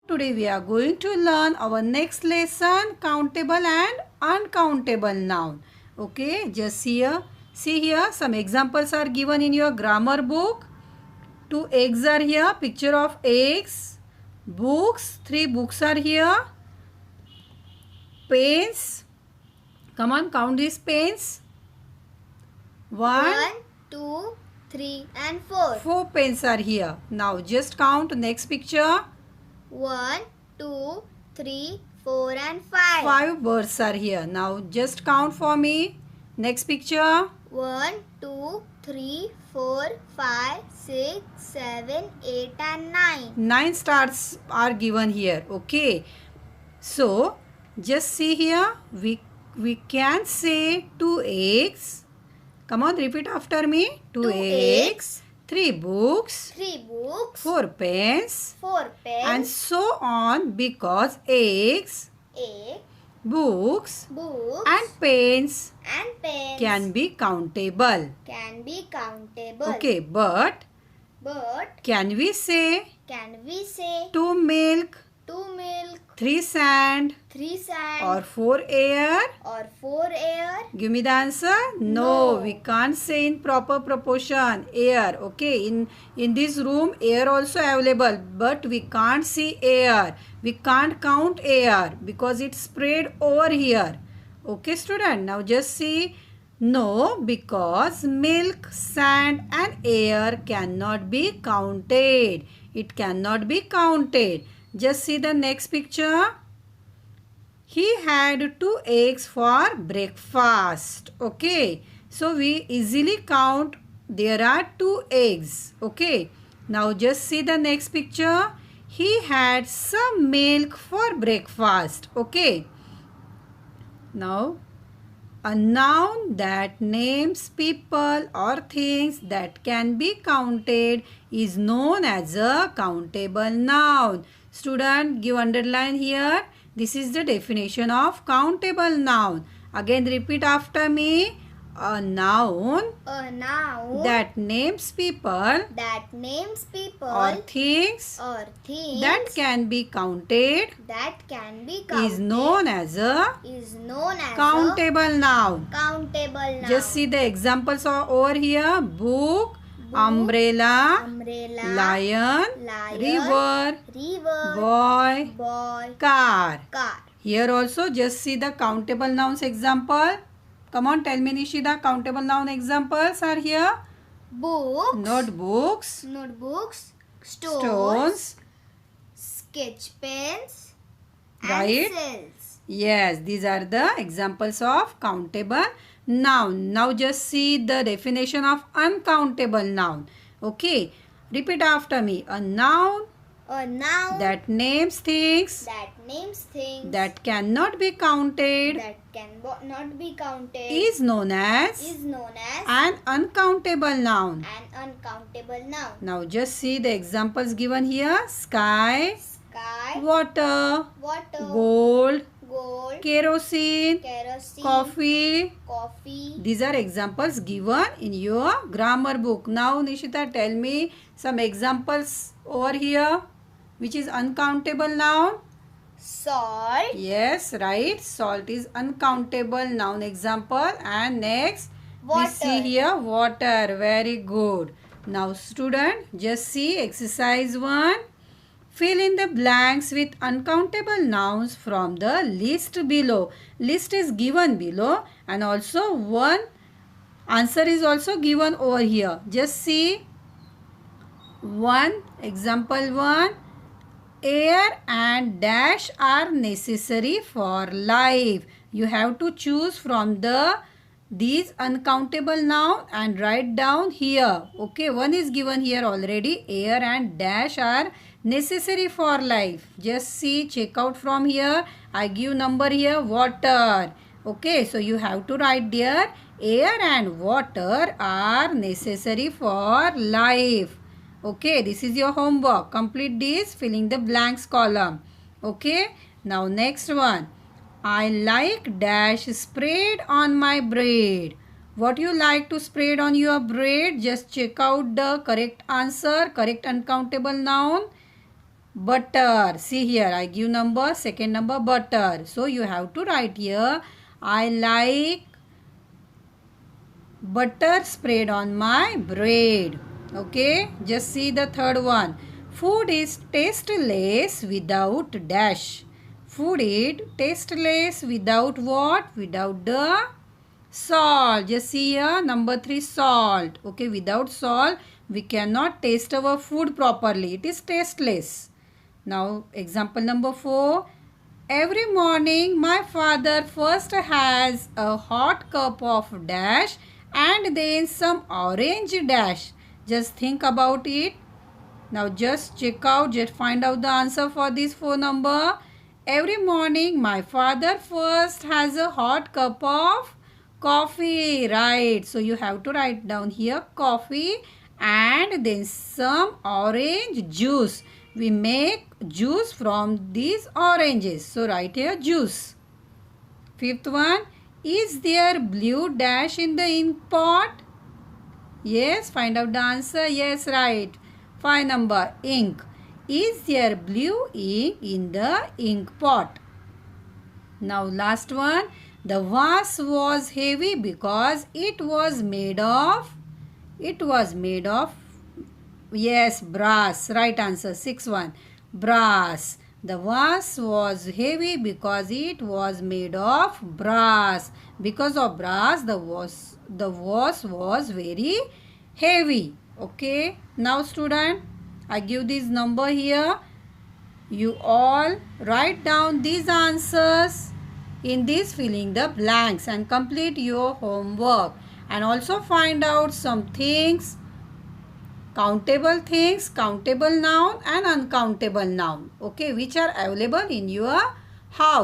Today we are going to learn our next lesson, countable and uncountable noun. Okay, just here. See here, some examples are given in your grammar book. Two eggs are here, picture of eggs. Books, three books are here. Pens. Come on, count these pens. One, two, three, and four. Four pens are here. Now just count next picture. 1, 2, 3, 4, and 5. Five birds are here. Now just count for me. Next picture. 1, 2, 3, 4, 5, 6, 7, 8, and 9. 9 stars are given here. Okay. So just see here. We can say 2 eggs. Come on, repeat after me. 2 Two eggs. 3 books. 3 books. 4 pens. 4 pens. And so on, because eggs, egg, books books, and pens and pens can be countable. can be countable. Okay, but But can we say can we say 2 milk, 2 milk, 3 sand 3 sand, or 4 air? or 4 air? Give me the answer. No, No. we can't say in proper proportion. Air. Okay, in this room air also available, but we can't see air. We can't count air because it's spread over here. Okay, student. Now just see. No, because milk, sand and air cannot be counted. It cannot be counted. Just see the next picture. He had 2 eggs for breakfast. Okay. So we easily count there are 2 eggs. Okay. Now just see the next picture. He had some milk for breakfast. Okay. Now a noun that names people or things that can be counted is known as a countable noun. Student, give underline here. This is the definition of countable noun. Again repeat after me. A noun A noun that names people that names people or things or things that can be counted that can be counted is known as a is known as countable noun. a countable noun. Just see the examples are over here. Book, umbrella, Umbrella, lion, lion, river, river, boy, boy, car. car. Here also just see the countable nouns example. Come on, tell me Nishida, countable noun examples are here. Books, Notebooks, notebooks, stones, sketch pens, right? and cells. Yes, these are the examples of countable noun. Now just see the definition of uncountable noun. Okay, repeat after me. A noun A noun that names things that names things that cannot be counted that not be counted is known as is known as an uncountable noun. an uncountable noun. Now just see the examples given here. Sky, Sky, water, water, gold, gold, kerosene, kerosene, coffee. coffee. These are examples given in your grammar book. Now Nishita, tell me some examples over here which is uncountable noun. Salt, Yes, right. Salt is uncountable noun example. And next we see Water. here water. Very good. Now student, just see exercise 1. Fill in the blanks with uncountable nouns from the list below. List is given below and also one answer is also given over here. Just see 1. Example 1. Air and dash are necessary for life. You have to choose from these uncountable noun and write down here. Okay, one is given here already. Air and dash are necessary for life. Just see, check out from here. I give number here, water. Okay, so you have to write there. Air and water are necessary for life. Okay, this is your homework. Complete this filling the blanks column. Okay, now next one. I like dash spread on my bread. What you like to spread on your bread? Just check out the correct answer, correct uncountable noun. butter. See here, I give number, second number butter. So you have to write here, I like butter spread on my bread. Okay, just see the third one. Food is tasteless without dash. Food is tasteless without what? Without the salt. Just see here, number 3, salt. Okay, without salt we cannot taste our food properly. It is tasteless. Now example number 4. Every morning my father first has a hot cup of dash and then some orange dash. Just think about it. Now just check out, just find out the answer for this 4 number. Every morning my father first has a hot cup of coffee. Right. So you have to write down here coffee and then some orange juice. We make juice from these oranges. So write here juice. Fifth one. Is there blue dash in the ink pot? Yes, find out the answer. Yes, right. 5 number, ink. Is there blue ink in the ink pot? Now last one. The vase was heavy because it was made of, yes, brass. Right answer, 6 one. Brass. The vase was heavy because it was made of brass. Because of brass, the vase was very heavy. Okay. Now student, I give this number here. You all write down these answers in this filling the blanks and complete your homework. And also find out some things, countable noun and uncountable noun, okay, which are available in your house.